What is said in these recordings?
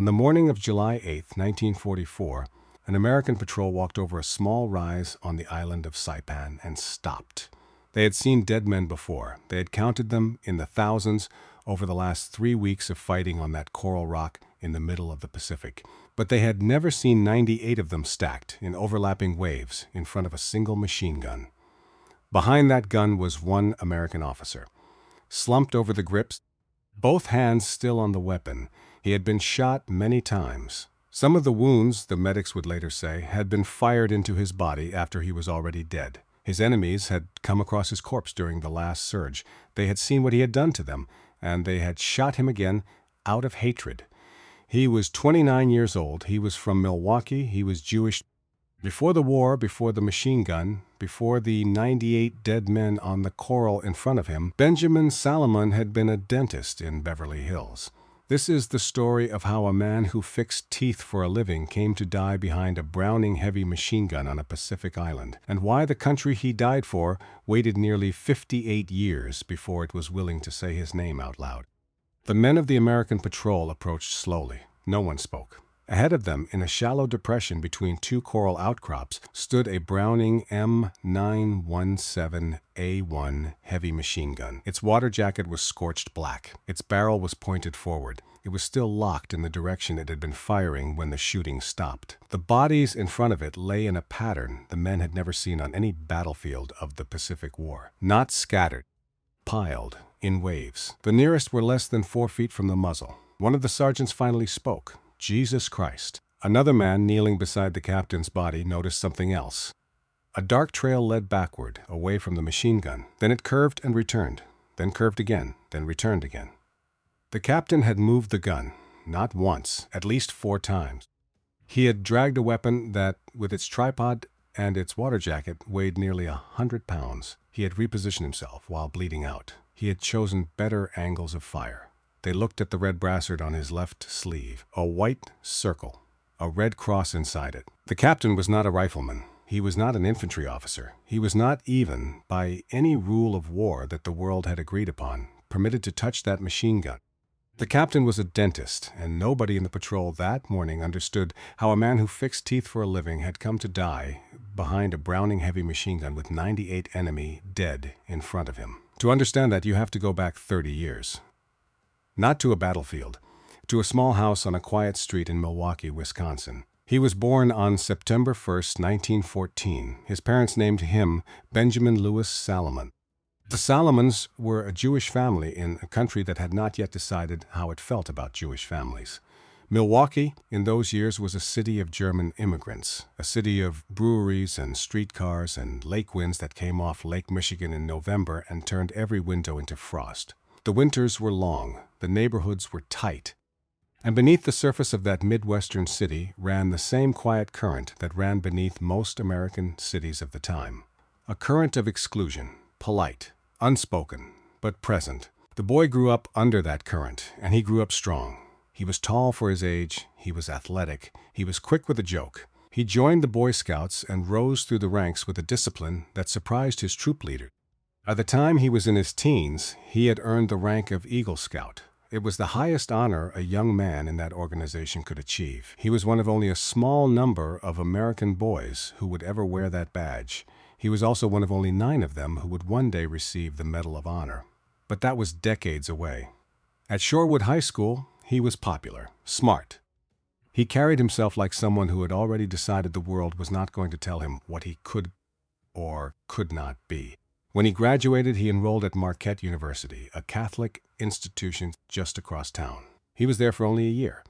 On the morning of July 8, 1944, an American patrol walked over a small rise on the island of Saipan and stopped. They had seen dead men before. They had counted them in the thousands over the last 3 weeks of fighting on that coral rock in the middle of the Pacific. But they had never seen 98 of them stacked in overlapping waves in front of a single machine gun. Behind that gun was one American officer. Slumped over the grips, both hands still on the weapon, he had been shot many times. Some of the wounds, the medics would later say, had been fired into his body after he was already dead. His enemies had come across his corpse during the last surge. They had seen what he had done to them, and they had shot him again out of hatred. He was 29 years old. He was from Milwaukee. He was Jewish. Before the war, before the machine gun, before the 98 dead men on the coral in front of him, Benjamin Salomon had been a dentist in Beverly Hills. This is the story of how a man who fixed teeth for a living came to die behind a Browning heavy machine gun on a Pacific island, and why the country he died for waited nearly 58 years before it was willing to say his name out loud. The men of the American patrol approached slowly. No one spoke. Ahead of them, in a shallow depression between two coral outcrops, stood a Browning M917A1 heavy machine gun. Its water jacket was scorched black. Its barrel was pointed forward. It was still locked in the direction it had been firing when the shooting stopped. The bodies in front of it lay in a pattern the men had never seen on any battlefield of the Pacific War. Not scattered, piled in waves. The nearest were less than 4 feet from the muzzle. One of the sergeants finally spoke. Jesus Christ. Another man kneeling beside the captain's body noticed something else. A dark trail led backward, away from the machine gun. Then it curved and returned, then curved again, then returned again. The captain had moved the gun, not once, at least 4 times. He had dragged a weapon that, with its tripod and its water jacket, weighed nearly 100 pounds. He had repositioned himself while bleeding out. He had chosen better angles of fire. They looked at the red brassard on his left sleeve, a white circle, a red cross inside it. The captain was not a rifleman. He was not an infantry officer. He was not even, by any rule of war that the world had agreed upon, permitted to touch that machine gun. The captain was a dentist, and nobody in the patrol that morning understood how a man who fixed teeth for a living had come to die behind a Browning heavy machine gun with 98 enemy dead in front of him. To understand that, you have to go back 30 years. Not to a battlefield, to a small house on a quiet street in Milwaukee, Wisconsin. He was born on September 1st, 1914. His parents named him Benjamin Louis Salomon. The Salomons were a Jewish family in a country that had not yet decided how it felt about Jewish families. Milwaukee, in those years, was a city of German immigrants, a city of breweries and streetcars and lake winds that came off Lake Michigan in November and turned every window into frost. The winters were long, the neighborhoods were tight, and beneath the surface of that Midwestern city ran the same quiet current that ran beneath most American cities of the time. A current of exclusion, polite, unspoken, but present. The boy grew up under that current, and he grew up strong. He was tall for his age, he was athletic, he was quick with a joke. He joined the Boy Scouts and rose through the ranks with a discipline that surprised his troop leader. By the time he was in his teens, he had earned the rank of Eagle Scout. It was the highest honor a young man in that organization could achieve. He was one of only a small number of American boys who would ever wear that badge. He was also one of only 9 of them who would one day receive the Medal of Honor. But that was decades away. At Shorewood High School, he was popular, smart. He carried himself like someone who had already decided the world was not going to tell him what he could or could not be. When he graduated, he enrolled at Marquette University, a Catholic institution just across town. He was there for only a year.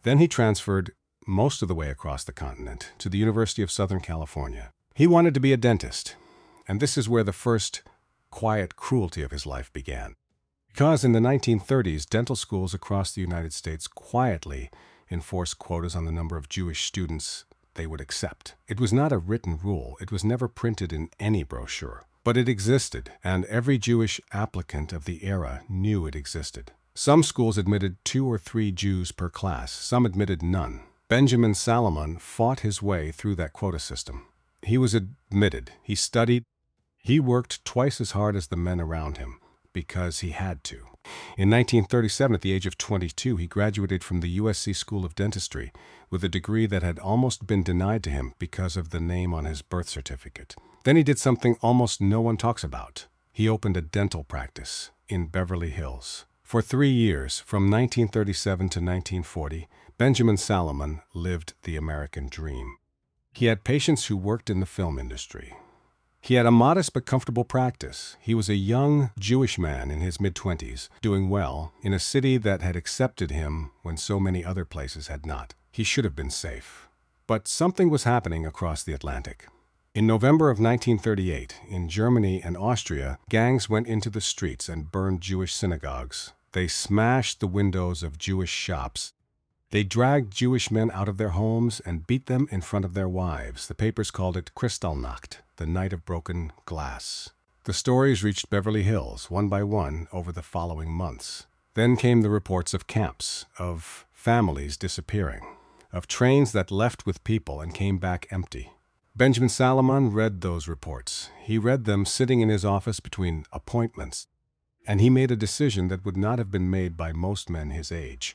Then he transferred most of the way across the continent to the University of Southern California. He wanted to be a dentist, and this is where the first quiet cruelty of his life began. Because in the 1930s, dental schools across the United States quietly enforced quotas on the number of Jewish students they would accept. It was not a written rule. It was never printed in any brochure. But it existed, and every Jewish applicant of the era knew it existed. Some schools admitted 2 or 3 Jews per class. Some admitted none. Benjamin Salomon fought his way through that quota system. He was admitted. He studied. He worked twice as hard as the men around him. because he had to. In 1937, at the age of 22, he graduated from the USC School of Dentistry with a degree that had almost been denied to him because of the name on his birth certificate. Then he did something almost no one talks about. He opened a dental practice in Beverly Hills. For 3 years, from 1937 to 1940, Benjamin Salomon lived the American dream. He had patients who worked in the film industry. He had a modest but comfortable practice. He was a young Jewish man in his mid-20s, doing well in a city that had accepted him when so many other places had not. He should have been safe. But something was happening across the Atlantic. In November of 1938, in Germany and Austria, gangs went into the streets and burned Jewish synagogues. They smashed the windows of Jewish shops. They dragged Jewish men out of their homes and beat them in front of their wives. The papers called it Kristallnacht, the night of broken glass. The stories reached Beverly Hills, one by one, over the following months. Then came the reports of camps, of families disappearing, of trains that left with people and came back empty. Benjamin Salomon read those reports. He read them sitting in his office between appointments, and he made a decision that would not have been made by most men his age.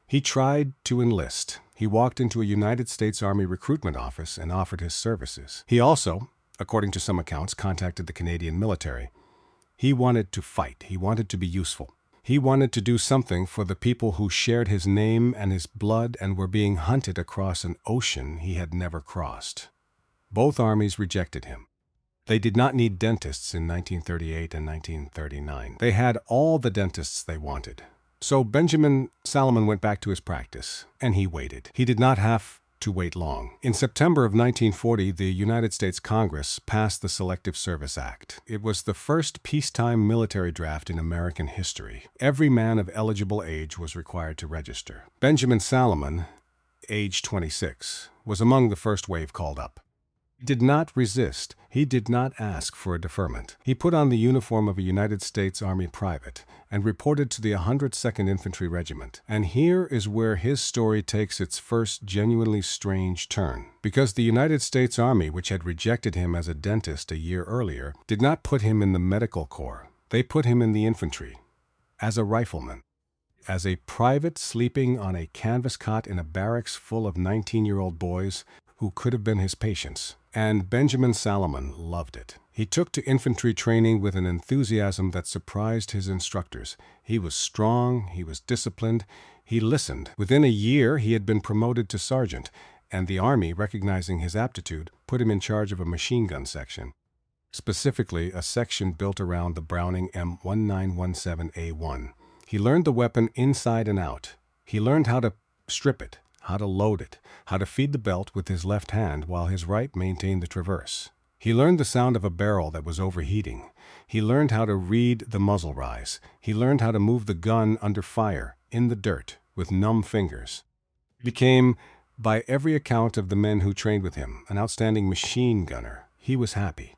He tried to enlist. He walked into a United States Army recruitment office and offered his services. He also, according to some accounts, contacted the Canadian military. He wanted to fight. He wanted to be useful. He wanted to do something for the people who shared his name and his blood and were being hunted across an ocean he had never crossed. Both armies rejected him. They did not need dentists in 1938 and 1939. They had all the dentists they wanted. So Benjamin Salomon went back to his practice, and he waited. He did not have to wait long. In September of 1940, the United States Congress passed the Selective Service Act. It was the first peacetime military draft in American history. Every man of eligible age was required to register. Benjamin Salomon, age 26, was among the first wave called up. He did not resist. He did not ask for a deferment. He put on the uniform of a United States Army private and reported to the 102nd Infantry Regiment. And here is where his story takes its first genuinely strange turn. Because the United States Army, which had rejected him as a dentist a year earlier, did not put him in the medical corps. They put him in the infantry, as a rifleman, as a private sleeping on a canvas cot in a barracks full of 19-year-old boys who could have been his patients. And Benjamin Salomon loved it. He took to infantry training with an enthusiasm that surprised his instructors. He was strong, he was disciplined, he listened. Within a year, he had been promoted to sergeant, and the Army, recognizing his aptitude, put him in charge of a machine gun section. Specifically, a section built around the Browning M1917A1. He learned the weapon inside and out. He learned how to strip it, how to load it, how to feed the belt with his left hand while his right maintained the traverse. He learned the sound of a barrel that was overheating. He learned how to read the muzzle rise. He learned how to move the gun under fire, in the dirt, with numb fingers. He became, by every account of the men who trained with him, an outstanding machine gunner. He was happy.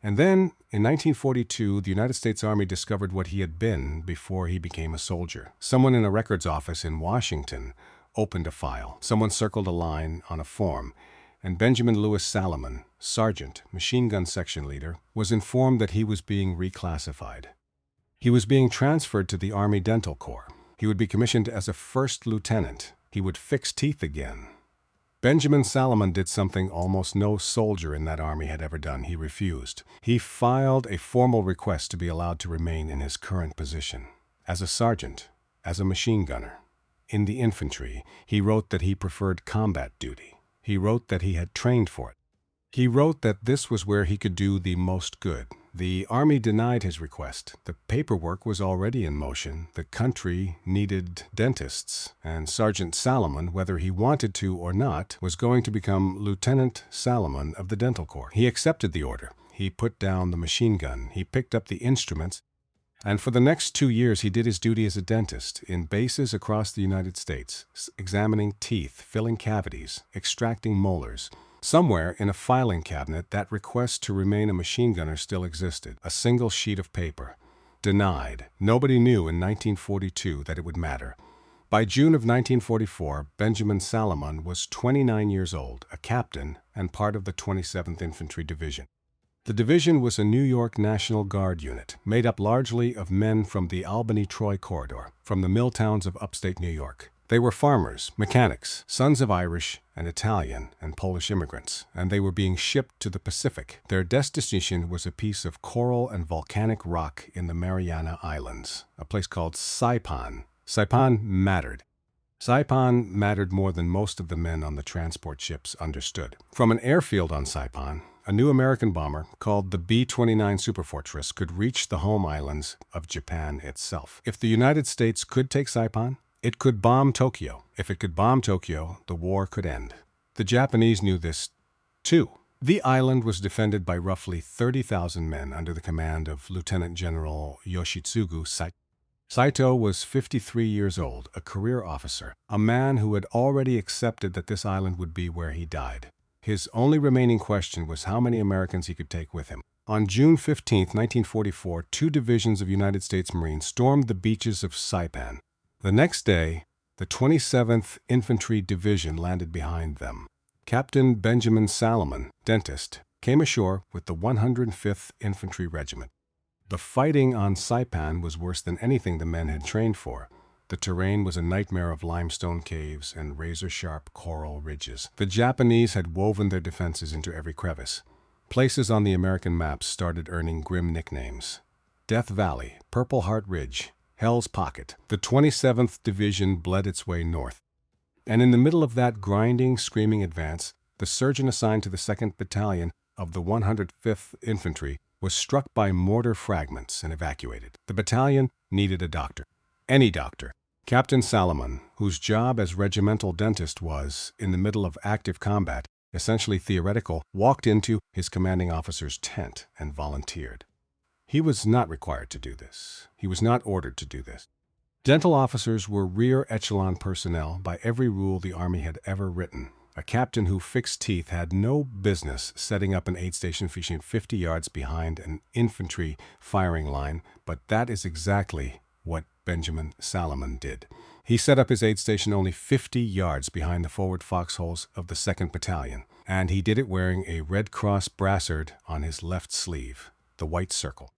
And then, in 1942, the United States Army discovered what he had been before he became a soldier. Someone in a records office in Washington opened a file. Someone circled a line on a form, and Benjamin Louis Salomon, sergeant, machine gun section leader, was informed that he was being reclassified. He was being transferred to the Army Dental Corps. He would be commissioned as a first lieutenant. He would fix teeth again. Benjamin Salomon did something almost no soldier in that army had ever done. He refused. He filed a formal request to be allowed to remain in his current position. As a sergeant, as a machine gunner. In the infantry, he wrote that he preferred combat duty. He wrote that he had trained for it. He wrote that this was where he could do the most good. The Army denied his request. The paperwork was already in motion. The country needed dentists, and Sergeant Salomon, whether he wanted to or not, was going to become Lieutenant Salomon of the Dental Corps. He accepted the order. He put down the machine gun. He picked up the instruments. And for the next 2 years, he did his duty as a dentist in bases across the United States, examining teeth, filling cavities, extracting molars. Somewhere in a filing cabinet, that request to remain a machine gunner still existed. A single sheet of paper. Denied. Nobody knew in 1942 that it would matter. By June of 1944, Benjamin Salomon was 29 years old, a captain, and part of the 27th Infantry Division. The division was a New York National Guard unit, made up largely of men from the Albany-Troy corridor, from the mill towns of upstate New York. They were farmers, mechanics, sons of Irish and Italian and Polish immigrants, and they were being shipped to the Pacific. Their destination was a piece of coral and volcanic rock in the Mariana Islands, a place called Saipan. Saipan mattered. Saipan mattered more than most of the men on the transport ships understood. From an airfield on Saipan, a new American bomber called the B-29 Superfortress could reach the home islands of Japan itself. If the United States could take Saipan, it could bomb Tokyo. If it could bomb Tokyo, the war could end. The Japanese knew this, too. The island was defended by roughly 30,000 men under the command of Lieutenant General Yoshitsugu Saito. Saito was 53 years old, a career officer, a man who had already accepted that this island would be where he died. His only remaining question was how many Americans he could take with him. On June 15, 1944, 2 divisions of United States Marines stormed the beaches of Saipan. The next day, the 27th Infantry Division landed behind them. Captain Benjamin Salomon, dentist, came ashore with the 105th Infantry Regiment. The fighting on Saipan was worse than anything the men had trained for. The terrain was a nightmare of limestone caves and razor-sharp coral ridges. The Japanese had woven their defenses into every crevice. Places on the American maps started earning grim nicknames. Death Valley, Purple Heart Ridge, Hell's Pocket. The 27th Division bled its way north. And in the middle of that grinding, screaming advance, the surgeon assigned to the 2nd Battalion of the 105th Infantry was struck by mortar fragments and evacuated. The battalion needed a doctor. Any doctor. Captain Salomon, whose job as regimental dentist was, in the middle of active combat, essentially theoretical, walked into his commanding officer's tent and volunteered. He was not required to do this. He was not ordered to do this. Dental officers were rear echelon personnel by every rule the Army had ever written. A captain who fixed teeth had no business setting up an aid station 50 yards behind an infantry firing line, but that is exactly what Benjamin Salomon did. He set up his aid station only 50 yards behind the forward foxholes of the 2nd Battalion, and he did it wearing a Red Cross brassard on his left sleeve, the white circle,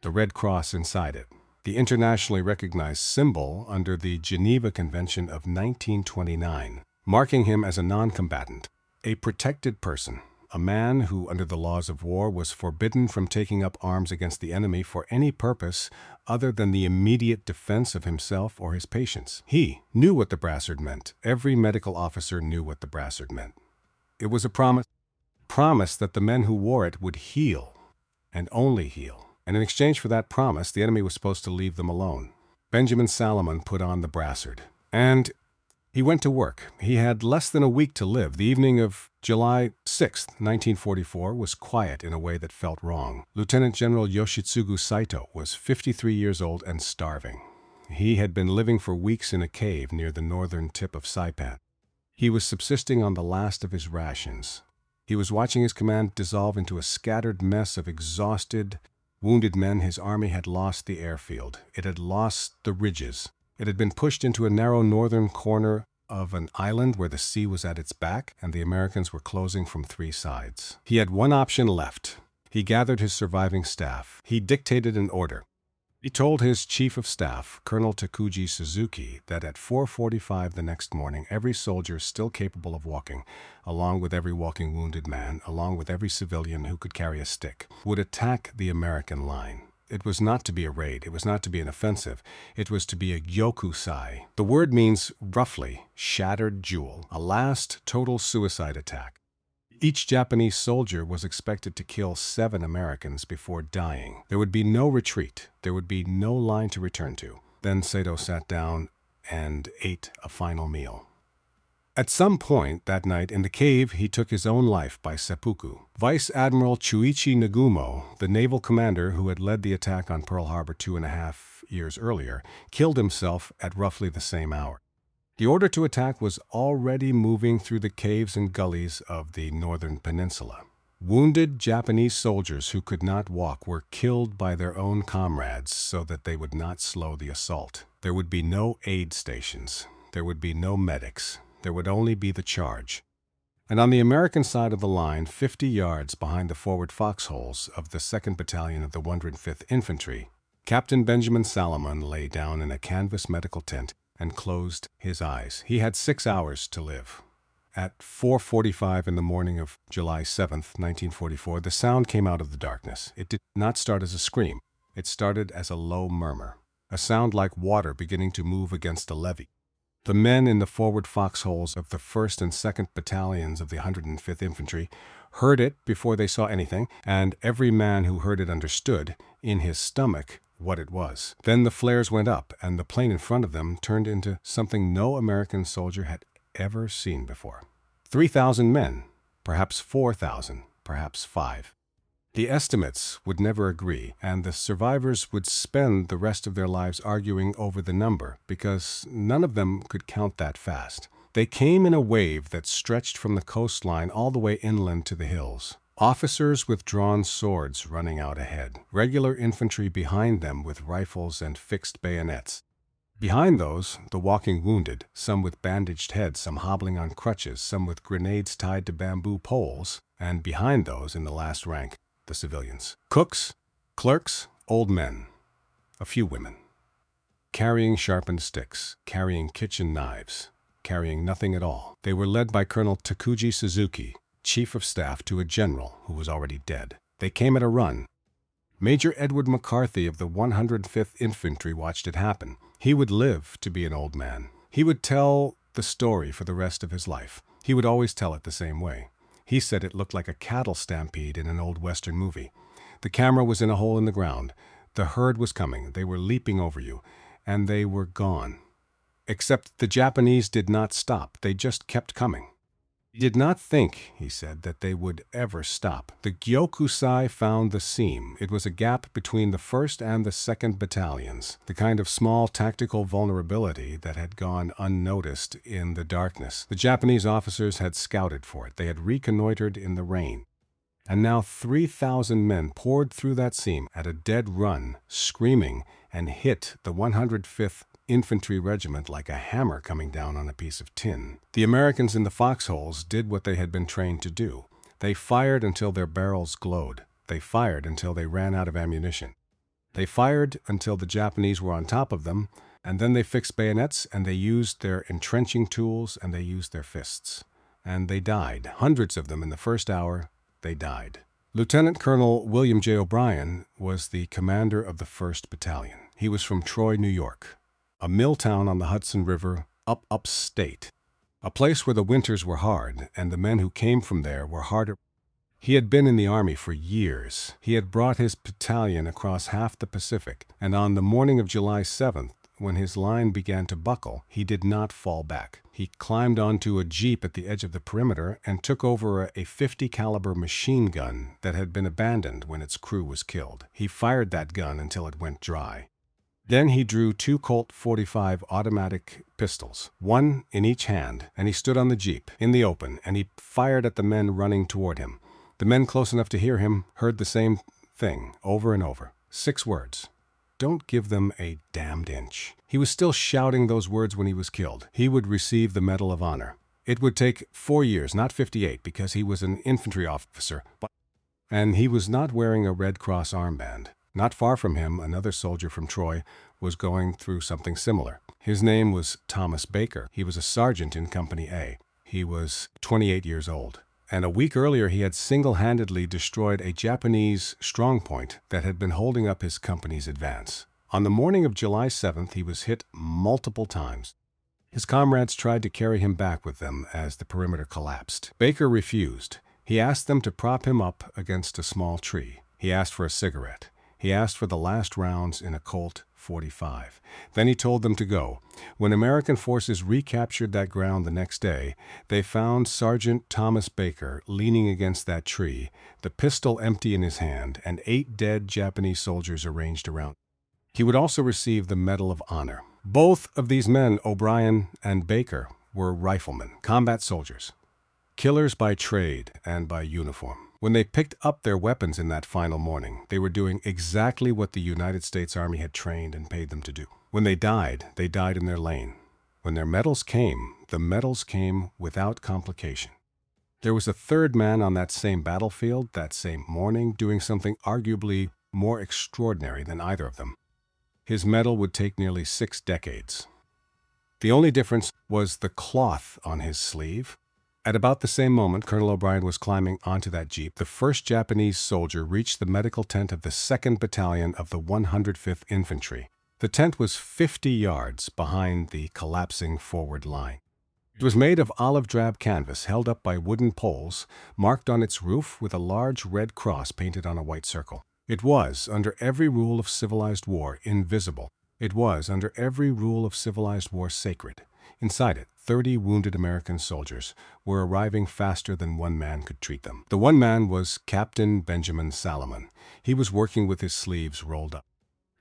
the Red Cross inside it, the internationally recognized symbol under the Geneva Convention of 1929, marking him as a non-combatant, a protected person, a man who, under the laws of war, was forbidden from taking up arms against the enemy for any purpose other than the immediate defense of himself or his patients. He knew what the brassard meant. Every medical officer knew what the brassard meant. It was a promise that the men who wore it would heal, and only heal. And in exchange for that promise, the enemy was supposed to leave them alone. Benjamin Salomon put on the brassard, and he went to work. He had less than a week to live. The evening of July 6, 1944 was quiet in a way that felt wrong. Lieutenant General Yoshitsugu Saito was 53 years old and starving. He had been living for weeks in a cave near the northern tip of Saipan. He was subsisting on the last of his rations. He was watching his command dissolve into a scattered mess of exhausted, wounded men. His army had lost the airfield. It had lost the ridges. It had been pushed into a narrow northern corner of an island where the sea was at its back, and the Americans were closing from 3 sides. He had one option left. He gathered his surviving staff. He dictated an order. He told his chief of staff, Colonel Takuji Suzuki, that at 4:45 the next morning, every soldier still capable of walking, along with every walking wounded man, along with every civilian who could carry a stick, would attack the American line. It was not to be a raid. It was not to be an offensive. It was to be a Gyokusai. The word means, roughly, shattered jewel, a last total suicide attack. Each Japanese soldier was expected to kill 7 Americans before dying. There would be no retreat. There would be no line to return to. Then Saito sat down and ate a final meal. At some point that night in the cave, he took his own life by seppuku. Vice Admiral Chuichi Nagumo, the naval commander who had led the attack on Pearl Harbor 2.5 years earlier, killed himself at roughly the same hour. The order to attack was already moving through the caves and gullies of the northern peninsula. Wounded Japanese soldiers who could not walk were killed by their own comrades so that they would not slow the assault. There would be no aid stations. There would be no medics. There would only be the charge. And on the American side of the line, 50 yards behind the forward foxholes of the 2nd Battalion of the 105th Infantry, Captain Benjamin Salomon lay down in a canvas medical tent and closed his eyes. He had 6 hours to live. At 4:45 in the morning of July 7th, 1944, the sound came out of the darkness. It did not start as a scream. It started as a low murmur, a sound like water beginning to move against a levee. The men in the forward foxholes of the 1st and 2nd Battalions of the 105th Infantry heard it before they saw anything, and every man who heard it understood, in his stomach, what it was. Then the flares went up, and the plane in front of them turned into something no American soldier had ever seen before. 3,000 men, perhaps 4,000, perhaps 5. The estimates would never agree, and the survivors would spend the rest of their lives arguing over the number, because none of them could count that fast. They came in a wave that stretched from the coastline all the way inland to the hills. Officers with drawn swords running out ahead, regular infantry behind them with rifles and fixed bayonets. Behind those, the walking wounded, some with bandaged heads, some hobbling on crutches, some with grenades tied to bamboo poles, and behind those, in the last rank, the civilians. Cooks, clerks, old men, a few women. Carrying sharpened sticks, carrying kitchen knives, carrying nothing at all. They were led by Colonel Takuji Suzuki, Chief of Staff to a general who was already dead. They came at a run. Major Edward McCarthy of the 105th Infantry watched it happen. He would live to be an old man. He would tell the story for the rest of his life. He would always tell it the same way. He said it looked like a cattle stampede in an old Western movie. The camera was in a hole in the ground. The herd was coming. They were leaping over you. And they were gone. Except the Japanese did not stop. They just kept coming. He did not think, he said, that they would ever stop. The Gyokusai found the seam. It was a gap between the 1st and the 2nd Battalions, the kind of small tactical vulnerability that had gone unnoticed in the darkness. The Japanese officers had scouted for it. They had reconnoitered in the rain. And now 3,000 men poured through that seam at a dead run, screaming, and hit the 105th Infantry regiment like a hammer coming down on a piece of tin. The Americans in the foxholes did what they had been trained to do. They fired until their barrels glowed. They fired until they ran out of ammunition. They fired until the Japanese were on top of them, and then they fixed bayonets, and they used their entrenching tools, and they used their fists. And they died. Hundreds of them in the first hour, they died. Lieutenant Colonel William J. O'Brien was the commander of the 1st Battalion. He was from Troy, New York, a mill town on the Hudson River, upstate, a place where the winters were hard, and the men who came from there were harder. He had been in the Army for years. He had brought his battalion across half the Pacific, and on the morning of July 7th, when his line began to buckle, he did not fall back. He climbed onto a jeep at the edge of the perimeter and took over a .50 caliber machine gun that had been abandoned when its crew was killed. He fired that gun until it went dry. Then he drew 2 Colt .45 automatic pistols, one in each hand, and he stood on the jeep, in the open, and he fired at the men running toward him. The men close enough to hear him heard the same thing over and over. 6 words. Don't give them a damned inch. He was still shouting those words when he was killed. He would receive the Medal of Honor. It would take 4 years, not 58, because he was an infantry officer, and he was not wearing a Red Cross armband. Not far from him, another soldier from Troy was going through something similar. His name was Thomas Baker. He was a sergeant in Company A. He was 28 years old. And a week earlier, he had single-handedly destroyed a Japanese strongpoint that had been holding up his company's advance. On the morning of July 7th, he was hit multiple times. His comrades tried to carry him back with them as the perimeter collapsed. Baker refused. He asked them to prop him up against a small tree. He asked for a cigarette. He asked for the last rounds in a Colt .45. Then he told them to go. When American forces recaptured that ground the next day, they found Sergeant Thomas Baker leaning against that tree, the pistol empty in his hand, and 8 dead Japanese soldiers arranged around. He would also receive the Medal of Honor. Both of these men, O'Brien and Baker, were riflemen, combat soldiers, killers by trade and by uniform. When they picked up their weapons in that final morning, they were doing exactly what the United States Army had trained and paid them to do. When they died in their lane. When their medals came, the medals came without complication. There was a third man on that same battlefield that same morning doing something arguably more extraordinary than either of them. His medal would take nearly 6 decades. The only difference was the cloth on his sleeve. At about the same moment Colonel O'Brien was climbing onto that jeep, the first Japanese soldier reached the medical tent of the 2nd Battalion of the 105th Infantry. The tent was 50 yards behind the collapsing forward line. It was made of olive drab canvas held up by wooden poles, marked on its roof with a large red cross painted on a white circle. It was, under every rule of civilized war, invisible. It was, under every rule of civilized war, sacred. Inside it, 30 wounded American soldiers were arriving faster than one man could treat them. The one man was Captain Benjamin Salomon. He was working with his sleeves rolled up.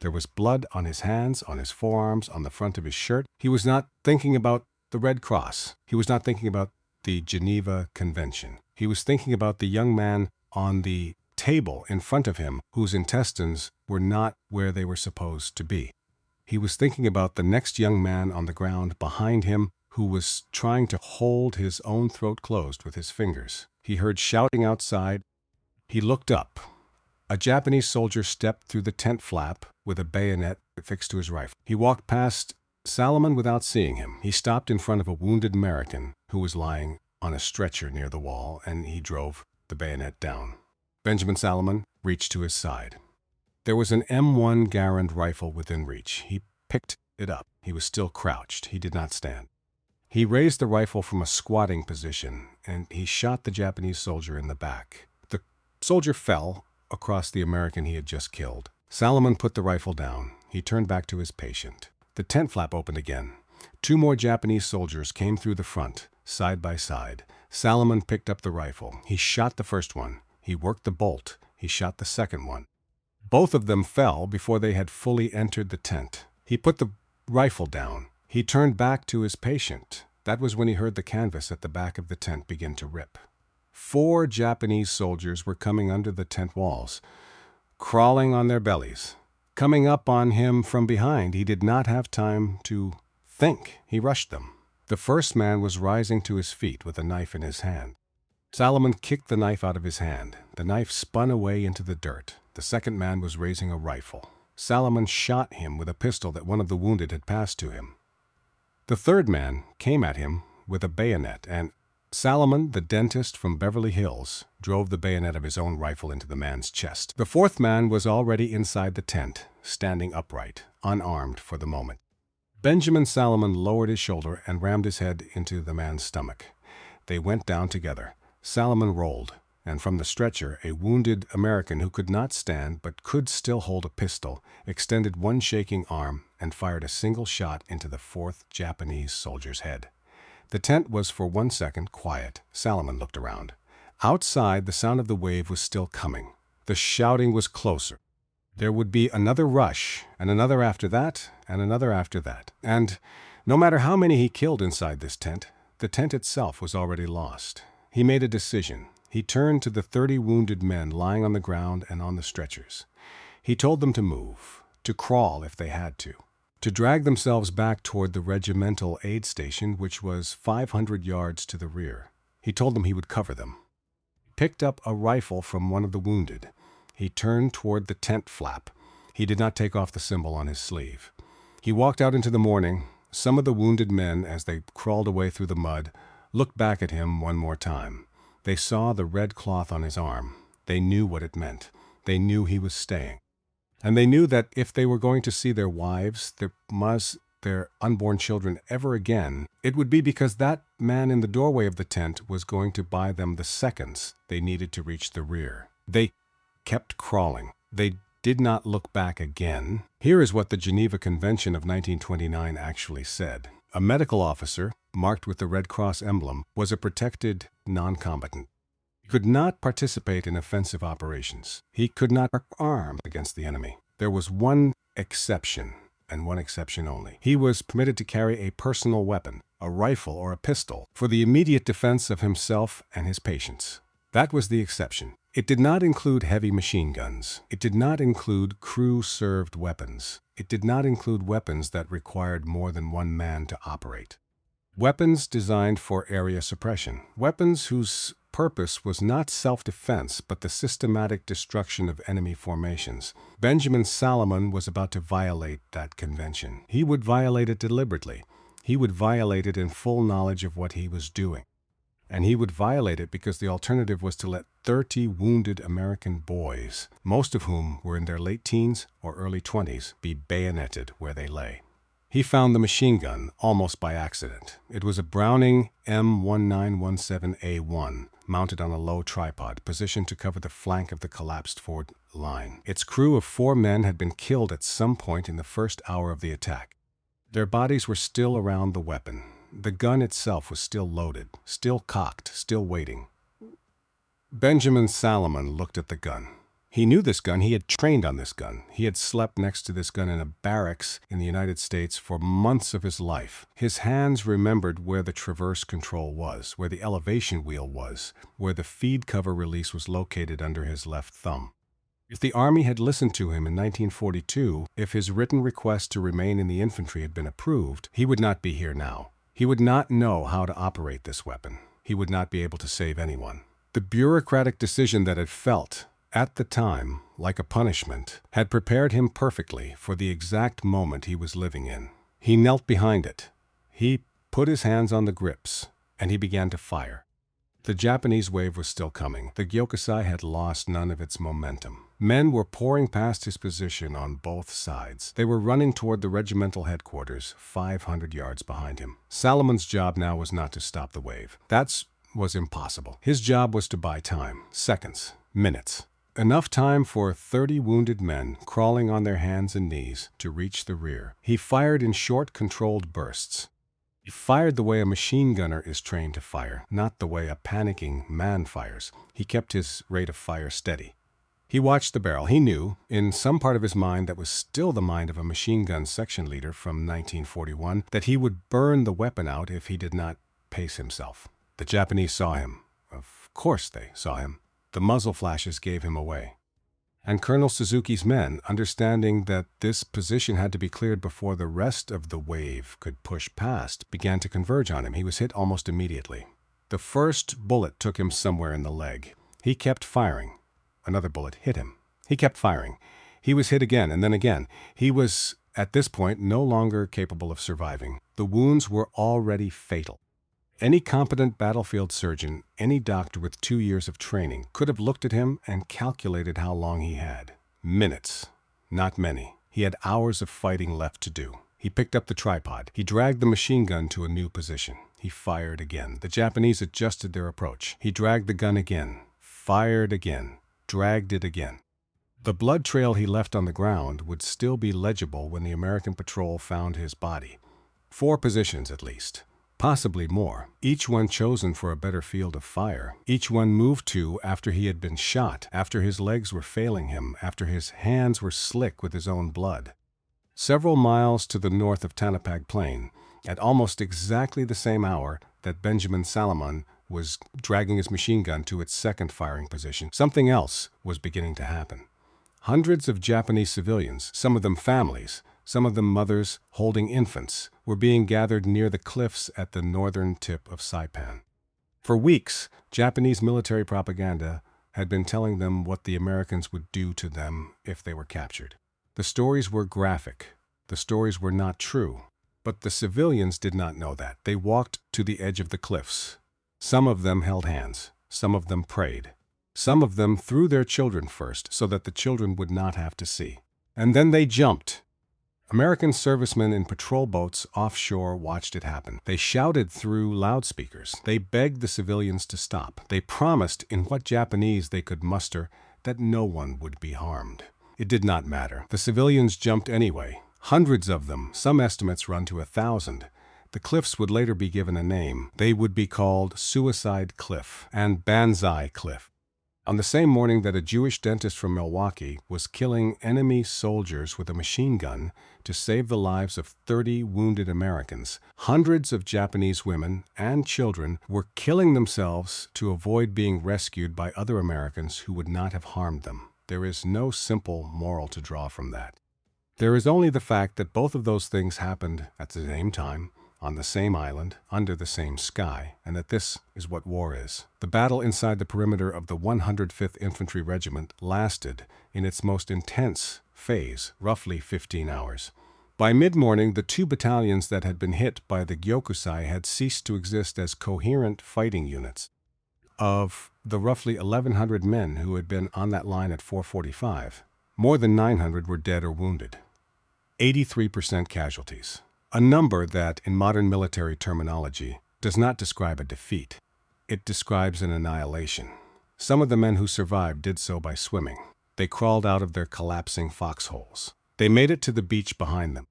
There was blood on his hands, on his forearms, on the front of his shirt. He was not thinking about the Red Cross. He was not thinking about the Geneva Convention. He was thinking about the young man on the table in front of him whose intestines were not where they were supposed to be. He was thinking about the next young man on the ground behind him who was trying to hold his own throat closed with his fingers. He heard shouting outside. He looked up. A Japanese soldier stepped through the tent flap with a bayonet fixed to his rifle. He walked past Salomon without seeing him. He stopped in front of a wounded American who was lying on a stretcher near the wall, and he drove the bayonet down. Benjamin Salomon reached to his side. There was an M1 Garand rifle within reach. He picked it up. He was still crouched. He did not stand. He raised the rifle from a squatting position, and he shot the Japanese soldier in the back. The soldier fell across the American he had just killed. Salomon put the rifle down. He turned back to his patient. The tent flap opened again. 2 more Japanese soldiers came through the front, side by side. Salomon picked up the rifle. He shot the first one. He worked the bolt. He shot the second one. Both of them fell before they had fully entered the tent. He put the rifle down. He turned back to his patient. That was when he heard the canvas at the back of the tent begin to rip. 4 Japanese soldiers were coming under the tent walls, crawling on their bellies, coming up on him from behind. He did not have time to think. He rushed them. The first man was rising to his feet with a knife in his hand. Salomon kicked the knife out of his hand. The knife spun away into the dirt. The second man was raising a rifle. Salomon shot him with a pistol that one of the wounded had passed to him. The third man came at him with a bayonet, and Salomon, the dentist from Beverly Hills, drove the bayonet of his own rifle into the man's chest. The fourth man was already inside the tent, standing upright, unarmed for the moment. Benjamin Salomon lowered his shoulder and rammed his head into the man's stomach. They went down together. Salomon rolled, and from the stretcher, a wounded American who could not stand but could still hold a pistol extended one shaking arm and fired a single shot into the 4th Japanese soldier's head. The tent was for 1 second quiet. Salomon looked around. Outside, the sound of the wave was still coming. The shouting was closer. There would be another rush, and another after that, and another after that. And no matter how many he killed inside this tent, the tent itself was already lost. He made a decision. He turned to the 30 wounded men lying on the ground and on the stretchers. He told them to move, to crawl if they had to drag themselves back toward the regimental aid station, which was 500 yards to the rear. He told them he would cover them. He picked up a rifle from one of the wounded. He turned toward the tent flap. He did not take off the symbol on his sleeve. He walked out into the morning. Some of the wounded men, as they crawled away through the mud, looked back at him one more time. They saw the red cloth on his arm. They knew what it meant. They knew he was staying. And they knew that if they were going to see their wives, their unborn children ever again, it would be because that man in the doorway of the tent was going to buy them the seconds they needed to reach the rear. They kept crawling. They did not look back again. Here is what the Geneva Convention of 1929 actually said. A medical officer, marked with the Red Cross emblem, was a protected non-combatant. He could not participate in offensive operations. He could not work arms against the enemy. There was one exception, and one exception only. He was permitted to carry a personal weapon, a rifle or a pistol, for the immediate defense of himself and his patients. That was the exception. It did not include heavy machine guns. It did not include crew-served weapons. It did not include weapons that required more than one man to operate. Weapons designed for area suppression. Weapons whose purpose was not self-defense but the systematic destruction of enemy formations. Benjamin Salomon was about to violate that convention. He would violate it deliberately. He would violate it in full knowledge of what he was doing. And he would violate it because the alternative was to let 30 wounded American boys, most of whom were in their late teens or early 20s, be bayoneted where they lay. He found the machine gun almost by accident. It was a Browning M1917A1, mounted on a low tripod, positioned to cover the flank of the collapsed forward line. Its crew of 4 men had been killed at some point in the first hour of the attack. Their bodies were still around the weapon. The gun itself was still loaded, still cocked, still waiting. Benjamin Salomon looked at the gun. He knew this gun. He had trained on this gun. He had slept next to this gun in a barracks in the United States for months of his life. His hands remembered where the traverse control was, where the elevation wheel was, where the feed cover release was located under his left thumb. If the Army had listened to him in 1942, if his written request to remain in the infantry had been approved, he would not be here now. He would not know how to operate this weapon. He would not be able to save anyone. The bureaucratic decision that had felt, at the time, like a punishment, had prepared him perfectly for the exact moment he was living in. He knelt behind it. He put his hands on the grips, and he began to fire. The Japanese wave was still coming. The Gyokusai had lost none of its momentum. Men were pouring past his position on both sides. They were running toward the regimental headquarters, 500 yards behind him. Salomon's job now was not to stop the wave. That was impossible. His job was to buy time, seconds, minutes. Enough time for 30 wounded men crawling on their hands and knees to reach the rear. He fired in short, controlled bursts. He fired the way a machine gunner is trained to fire, not the way a panicking man fires. He kept his rate of fire steady. He watched the barrel. He knew, in some part of his mind that was still the mind of a machine gun section leader from 1941, that he would burn the weapon out if he did not pace himself. The Japanese saw him. Of course they saw him. The muzzle flashes gave him away. And Colonel Suzuki's men, understanding that this position had to be cleared before the rest of the wave could push past, began to converge on him. He was hit almost immediately. The first bullet took him somewhere in the leg. He kept firing. Another bullet hit him. He kept firing. He was hit again and then again. He was, at this point, no longer capable of surviving. The wounds were already fatal. Any competent battlefield surgeon, any doctor with 2 years of training, could have looked at him and calculated how long he had. Minutes, not many. He had hours of fighting left to do. He picked up the tripod. He dragged the machine gun to a new position. He fired again. The Japanese adjusted their approach. He dragged the gun again, fired again, dragged it again. The blood trail he left on the ground would still be legible when the American patrol found his body. 4 positions at least. Possibly more, each one chosen for a better field of fire, each one moved to after he had been shot, after his legs were failing him, after his hands were slick with his own blood. Several miles to the north of Tanapag Plain, at almost exactly the same hour that Benjamin Salomon was dragging his machine gun to its second firing position, something else was beginning to happen. Hundreds of Japanese civilians, some of them families, some of them mothers holding infants, were being gathered near the cliffs at the northern tip of Saipan. For weeks, Japanese military propaganda had been telling them what the Americans would do to them if they were captured. The stories were graphic. The stories were not true. But the civilians did not know that. They walked to the edge of the cliffs. Some of them held hands. Some of them prayed. Some of them threw their children first so that the children would not have to see. And then they jumped. American servicemen in patrol boats offshore watched it happen. They shouted through loudspeakers. They begged the civilians to stop. They promised, in what Japanese they could muster, that no one would be harmed. It did not matter. The civilians jumped anyway. Hundreds of them, some estimates run to 1,000. The cliffs would later be given a name. They would be called Suicide Cliff and Banzai Cliff. On the same morning that a Jewish dentist from Milwaukee was killing enemy soldiers with a machine gun to save the lives of 30 wounded Americans, hundreds of Japanese women and children were killing themselves to avoid being rescued by other Americans who would not have harmed them. There is no simple moral to draw from that. There is only the fact that both of those things happened at the same time, on the same island, under the same sky, and that this is what war is. The battle inside the perimeter of the 105th Infantry Regiment lasted, in its most intense phase, roughly 15 hours. By mid-morning, the 2 battalions that had been hit by the Gyokusai had ceased to exist as coherent fighting units. Of the roughly 1,100 men who had been on that line at 4:45, more than 900 were dead or wounded. 83% casualties. A number that, in modern military terminology, does not describe a defeat. It describes an annihilation. Some of the men who survived did so by swimming. They crawled out of their collapsing foxholes. They made it to the beach behind them.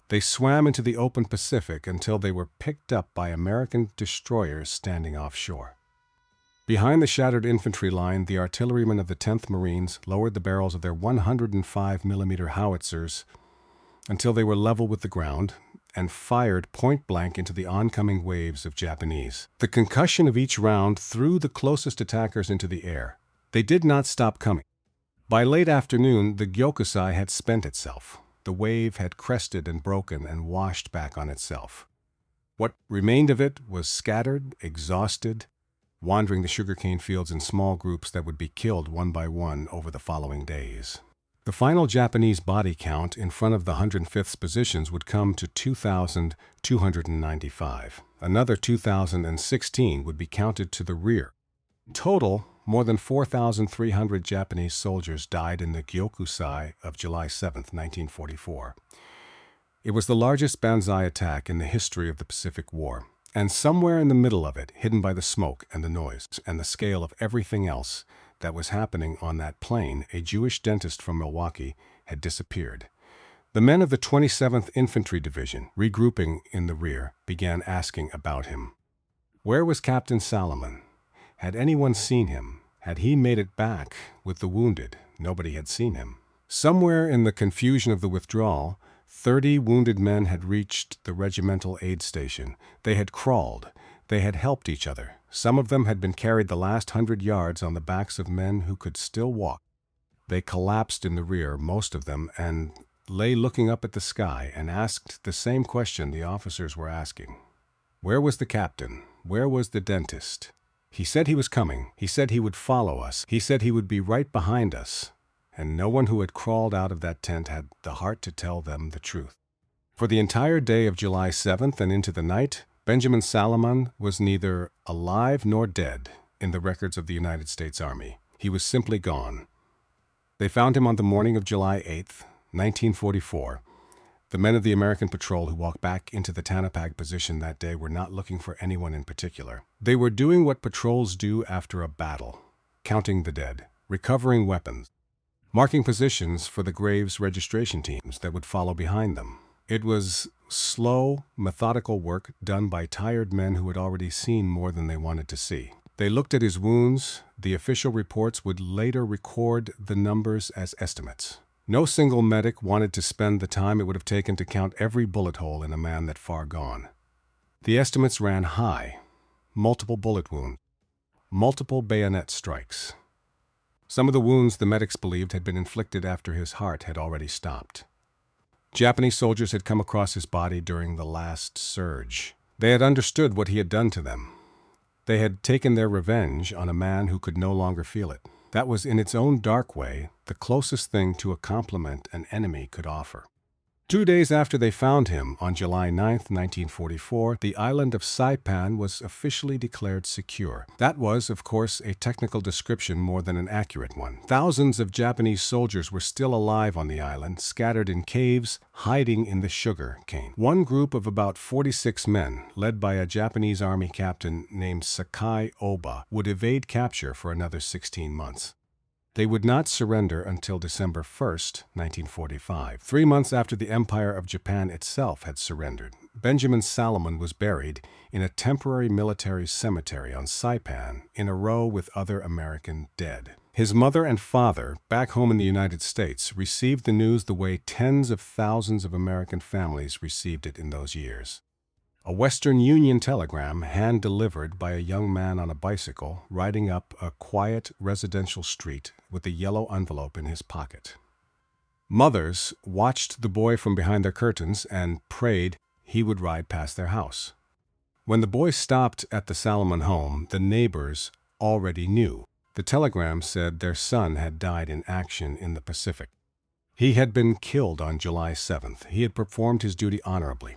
They swam into the open Pacific until they were picked up by American destroyers standing offshore. Behind the shattered infantry line, the artillerymen of the 10th Marines lowered the barrels of their 105mm howitzers until they were level with the ground and fired point-blank into the oncoming waves of Japanese. The concussion of each round threw the closest attackers into the air. They did not stop coming. By late afternoon, the Gyokusai had spent itself. The wave had crested and broken and washed back on itself. What remained of it was scattered, exhausted, wandering the sugarcane fields in small groups that would be killed one by one over the following days. The final Japanese body count in front of the 105th's positions would come to 2,295. Another 2,016 would be counted to the rear. In total, more than 4,300 Japanese soldiers died in the Gyokusai of July 7, 1944. It was the largest Banzai attack in the history of the Pacific War. And somewhere in the middle of it, hidden by the smoke and the noise and the scale of everything else that was happening on that plain, a Jewish dentist from Milwaukee had disappeared. The men of the 27th Infantry Division, regrouping in the rear, began asking about him. Where was Captain Salomon? Had anyone seen him? Had he made it back with the wounded? Nobody had seen him. Somewhere in the confusion of the withdrawal, 30 wounded men had reached the regimental aid station. They had crawled. They had helped each other. Some of them had been carried the last 100 yards on the backs of men who could still walk. They collapsed in the rear, most of them, and lay looking up at the sky and asked the same question the officers were asking. Where was the captain? Where was the dentist? He said he was coming. He said he would follow us. He said he would be right behind us. And no one who had crawled out of that tent had the heart to tell them the truth. For the entire day of July 7th and into the night, Benjamin Salomon was neither alive nor dead in the records of the United States Army. He was simply gone. They found him on the morning of July 8th, 1944. The men of the American patrol who walked back into the Tanapag position that day were not looking for anyone in particular. They were doing what patrols do after a battle, counting the dead, recovering weapons, marking positions for the graves registration teams that would follow behind them. It was slow, methodical work done by tired men who had already seen more than they wanted to see. They looked at his wounds. The official reports would later record the numbers as estimates. No single medic wanted to spend the time it would have taken to count every bullet hole in a man that far gone. The estimates ran high. Multiple bullet wounds, multiple bayonet strikes. Some of the wounds the medics believed had been inflicted after his heart had already stopped. Japanese soldiers had come across his body during the last surge. They had understood what he had done to them. They had taken their revenge on a man who could no longer feel it. That was, in its own dark way, the closest thing to a compliment an enemy could offer. 2 days after they found him, on July 9, 1944, the island of Saipan was officially declared secure. That was, of course, a technical description more than an accurate one. Thousands of Japanese soldiers were still alive on the island, scattered in caves, hiding in the sugar cane. One group of about 46 men, led by a Japanese army captain named Sakai Oba, would evade capture for another 16 months. They would not surrender until December 1st, 1945, 3 months after the Empire of Japan itself had surrendered. Benjamin Salomon was buried in a temporary military cemetery on Saipan in a row with other American dead. His mother and father, back home in the United States, received the news the way tens of thousands of American families received it in those years. A Western Union telegram, hand-delivered by a young man on a bicycle, riding up a quiet residential street with a yellow envelope in his pocket. Mothers watched the boy from behind their curtains and prayed he would ride past their house. When the boys stopped at the Salomon home, the neighbors already knew. The telegram said their son had died in action in the Pacific. He had been killed on July 7th. He had performed his duty honorably.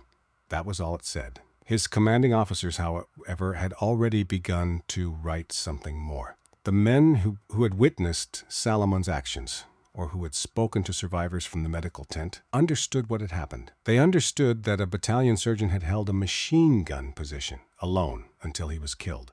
That was all it said. His commanding officers, however, had already begun to write something more. The men who had witnessed Salomon's actions, or who had spoken to survivors from the medical tent, understood what had happened. They understood that a battalion surgeon had held a machine gun position alone until he was killed,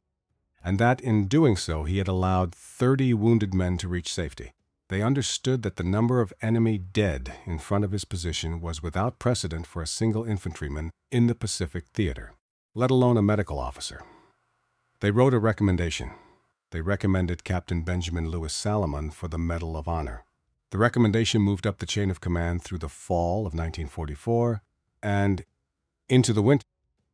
and that in doing so he had allowed 30 wounded men to reach safety. They understood that the number of enemy dead in front of his position was without precedent for a single infantryman in the Pacific theater, let alone a medical officer. They wrote a recommendation. They recommended Captain Benjamin Salomon for the Medal of Honor. The recommendation moved up the chain of command through the fall of 1944 and into the winter.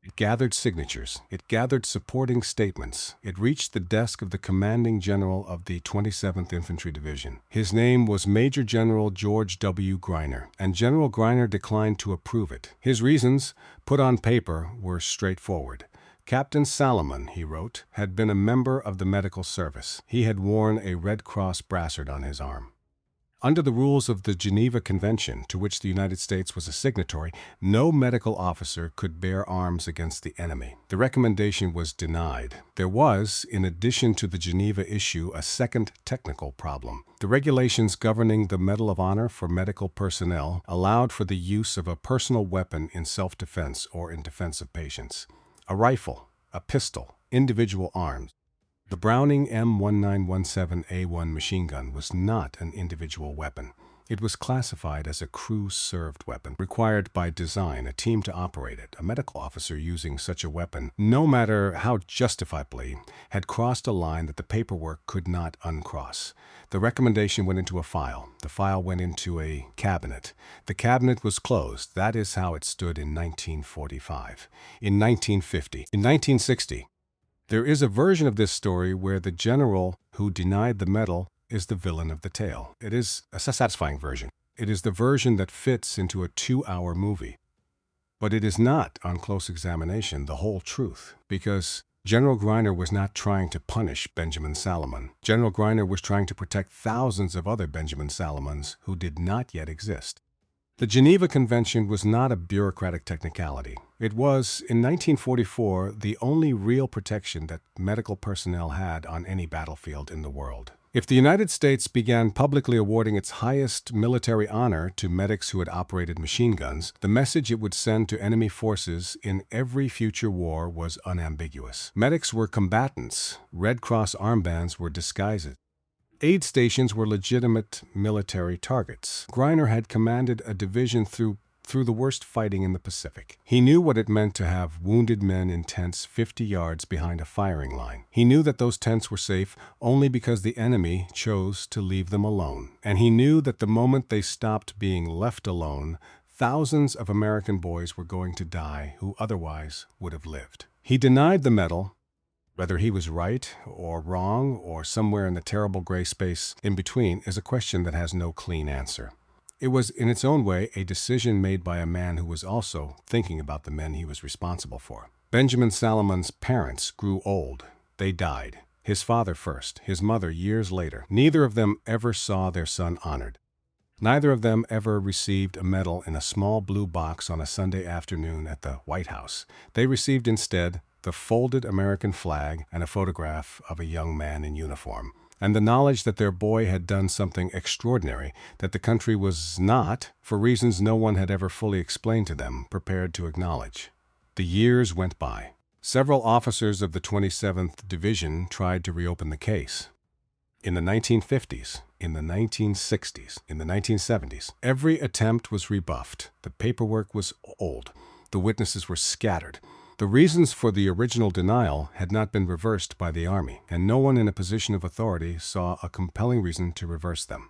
It gathered signatures. It gathered supporting statements. It reached the desk of the commanding general of the 27th Infantry Division. His name was Major General George W. Greiner, and General Greiner declined to approve it. His reasons, put on paper, were straightforward. Captain Salomon, he wrote, had been a member of the medical service. He had worn a Red Cross brassard on his arm. Under the rules of the Geneva Convention, to which the United States was a signatory, no medical officer could bear arms against the enemy. The recommendation was denied. There was, in addition to the Geneva issue, a second technical problem. The regulations governing the Medal of Honor for medical personnel allowed for the use of a personal weapon in self-defense or in defense of patients. A rifle, a pistol, individual arms. The Browning M1917A1 machine gun was not an individual weapon. It was classified as a crew-served weapon, required by design a team to operate it. A medical officer using such a weapon, no matter how justifiably, had crossed a line that the paperwork could not uncross. The recommendation went into a file. The file went into a cabinet. The cabinet was closed. That is how it stood in 1945. In 1950. In 1960. There is a version of this story where the general who denied the medal is the villain of the tale. It is a satisfying version. It is the version that fits into a 2-hour movie. But it is not, on close examination, the whole truth, because General Greiner was not trying to punish Benjamin Salomon. General Greiner was trying to protect thousands of other Benjamin Salomons who did not yet exist. The Geneva Convention was not a bureaucratic technicality. It was, in 1944, the only real protection that medical personnel had on any battlefield in the world. If the United States began publicly awarding its highest military honor to medics who had operated machine guns, the message it would send to enemy forces in every future war was unambiguous. Medics were combatants. Red Cross armbands were disguises. Aid stations were legitimate military targets. Greiner had commanded a division through the worst fighting in the Pacific. He knew what it meant to have wounded men in tents 50 yards behind a firing line. He knew that those tents were safe only because the enemy chose to leave them alone. And he knew that the moment they stopped being left alone, thousands of American boys were going to die who otherwise would have lived. He denied the medal. Whether he was right or wrong or somewhere in the terrible gray space in between is a question that has no clean answer. It was, in its own way, a decision made by a man who was also thinking about the men he was responsible for. Benjamin Salomon's parents grew old. They died. His father first, his mother years later. Neither of them ever saw their son honored. Neither of them ever received a medal in a small blue box on a Sunday afternoon at the White House. They received instead the folded American flag and a photograph of a young man in uniform, and the knowledge that their boy had done something extraordinary, that the country was not, for reasons no one had ever fully explained to them, prepared to acknowledge. The years went by. Several officers of the 27th Division tried to reopen the case. In the 1950s, in the 1960s, in the 1970s, every attempt was rebuffed. The paperwork was old. The witnesses were scattered. The reasons for the original denial had not been reversed by the Army, and no one in a position of authority saw a compelling reason to reverse them.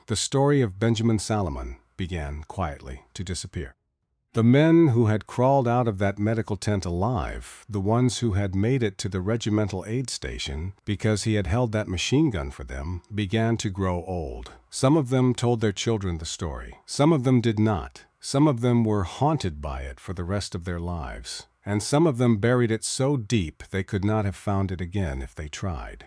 The story of Benjamin Salomon began quietly to disappear. The men who had crawled out of that medical tent alive, the ones who had made it to the regimental aid station because he had held that machine gun for them, began to grow old. Some of them told their children the story. Some of them did not. Some of them were haunted by it for the rest of their lives, and some of them buried it so deep they could not have found it again if they tried.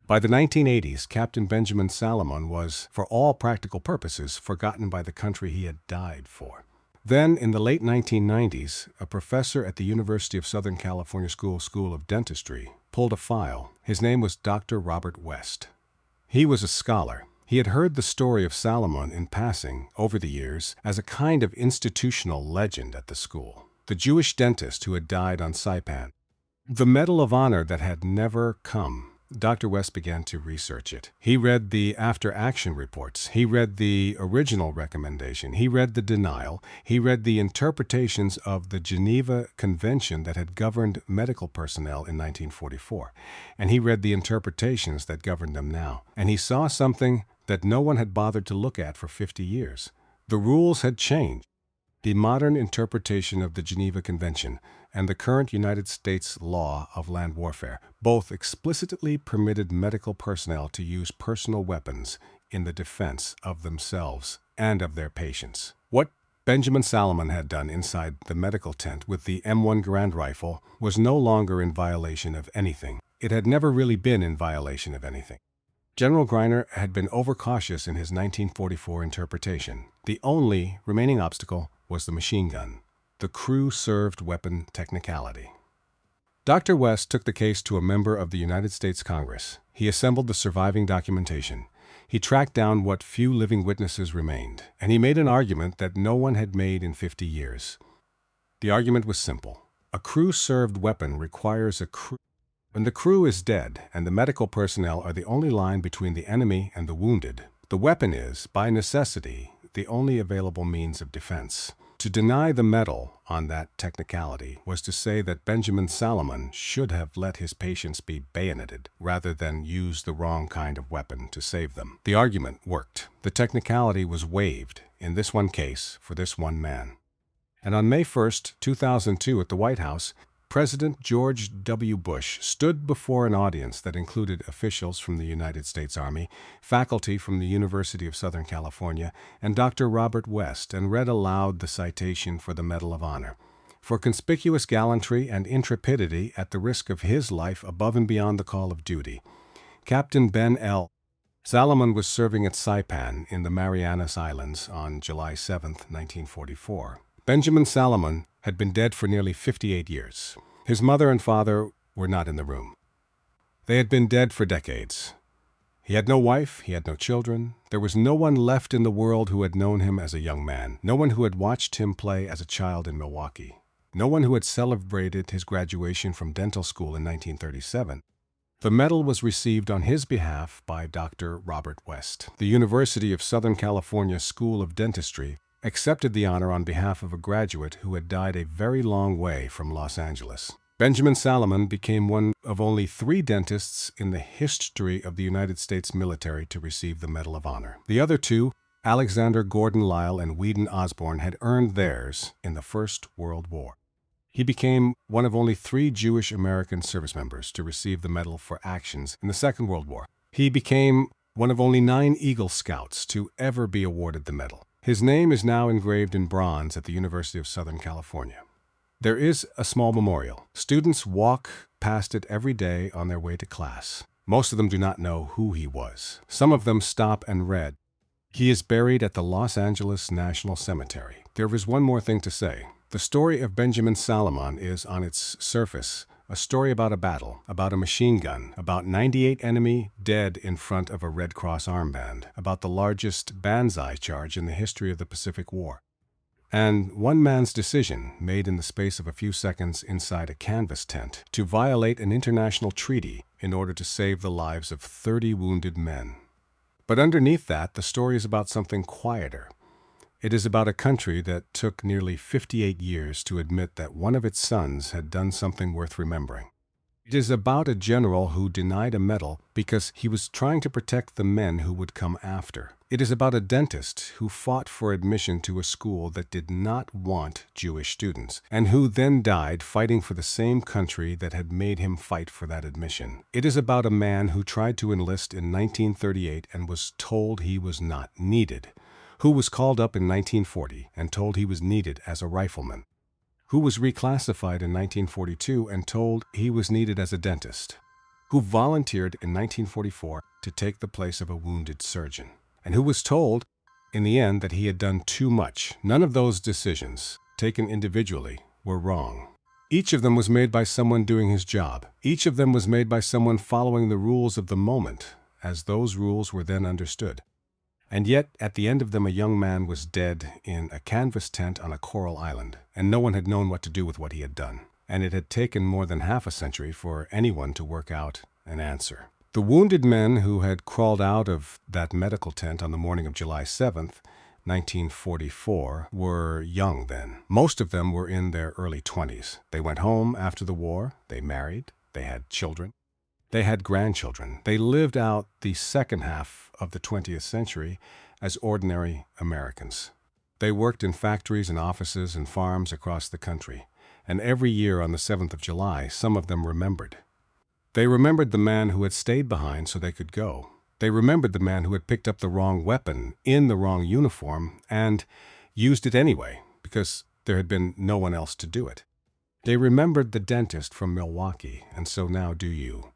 By the 1980s, Captain Benjamin Salomon was, for all practical purposes, forgotten by the country he had died for. Then, in the late 1990s, a professor at the University of Southern California School of Dentistry pulled a file. His name was Dr. Robert West. He was a scholar. He had heard the story of Salomon in passing, over the years, as a kind of institutional legend at the school. The Jewish dentist who had died on Saipan. The Medal of Honor that had never come. Dr. West began to research it. He read the after-action reports. He read the original recommendation. He read the denial. He read the interpretations of the Geneva Convention that had governed medical personnel in 1944. And he read the interpretations that govern them now. And he saw something that no one had bothered to look at for 50 years. The rules had changed. The modern interpretation of the Geneva Convention and the current United States law of land warfare both explicitly permitted medical personnel to use personal weapons in the defense of themselves and of their patients. What Benjamin Salomon had done inside the medical tent with the M1 Garand rifle was no longer in violation of anything. It had never really been in violation of anything. General Greiner had been overcautious in his 1944 interpretation. The only remaining obstacle was the machine gun, the crew-served weapon technicality. Dr. West took the case to a member of the United States Congress. He assembled the surviving documentation. He tracked down what few living witnesses remained, and he made an argument that no one had made in 50 years. The argument was simple. A crew-served weapon requires a crew. When the crew is dead and the medical personnel are the only line between the enemy and the wounded, the weapon is, by necessity, the only available means of defense. To deny the medal on that technicality was to say that Benjamin Salomon should have let his patients be bayoneted rather than use the wrong kind of weapon to save them. The argument worked. The technicality was waived, in this one case, for this one man. And on May 1st, 2002, at the White House, President George W. Bush stood before an audience that included officials from the United States Army, faculty from the University of Southern California, and Dr. Robert West, and read aloud the citation for the Medal of Honor. For conspicuous gallantry and intrepidity at the risk of his life above and beyond the call of duty, Captain Ben L. Salomon was serving at Saipan in the Marianas Islands on July 7, 1944. Benjamin Salomon had been dead for nearly 58 years. His mother and father were not in the room. They had been dead for decades. He had no wife, he had no children. There was no one left in the world who had known him as a young man, no one who had watched him play as a child in Milwaukee, no one who had celebrated his graduation from dental school in 1937. The medal was received on his behalf by Dr. Robert West. The University of Southern California School of Dentistry accepted the honor on behalf of a graduate who had died a very long way from Los Angeles. Benjamin Salomon became one of only 3 dentists in the history of the United States military to receive the Medal of Honor. The other 2, Alexander Gordon Lyle and Whedon Osborne, had earned theirs in the First World War. He became one of only 3 Jewish American service members to receive the Medal for actions in the Second World War. He became one of only 9 Eagle Scouts to ever be awarded the medal. His name is now engraved in bronze at the University of Southern California. There is a small memorial. Students walk past it every day on their way to class. Most of them do not know who he was. Some of them stop and read. He is buried at the Los Angeles National Cemetery. There is one more thing to say. The story of Benjamin Salomon is, on its surface, a story about a battle, about a machine gun, about 98 enemy dead in front of a Red Cross armband, about the largest Banzai charge in the history of the Pacific War, and one man's decision, made in the space of a few seconds inside a canvas tent, to violate an international treaty in order to save the lives of 30 wounded men. But underneath that, the story is about something quieter. It is about a country that took nearly 58 years to admit that one of its sons had done something worth remembering. It is about a general who denied a medal because he was trying to protect the men who would come after. It is about a dentist who fought for admission to a school that did not want Jewish students, and who then died fighting for the same country that had made him fight for that admission. It is about a man who tried to enlist in 1938 and was told he was not needed, who was called up in 1940 and told he was needed as a rifleman, who was reclassified in 1942 and told he was needed as a dentist, who volunteered in 1944 to take the place of a wounded surgeon, and who was told in the end that he had done too much. None of those decisions, taken individually, were wrong. Each of them was made by someone doing his job. Each of them was made by someone following the rules of the moment, as those rules were then understood. And yet, at the end of them, a young man was dead in a canvas tent on a coral island, and no one had known what to do with what he had done. And it had taken more than half a century for anyone to work out an answer. The wounded men who had crawled out of that medical tent on the morning of July 7th, 1944, were young then. Most of them were in their early 20s. They went home after the war, they married, they had children, they had grandchildren. They lived out the second half of the 20th century as ordinary Americans. They worked in factories and offices and farms across the country, and every year on the 7th of July, some of them remembered. They remembered the man who had stayed behind so they could go. They remembered the man who had picked up the wrong weapon in the wrong uniform and used it anyway because there had been no one else to do it. They remembered the dentist from Milwaukee, and so now do you.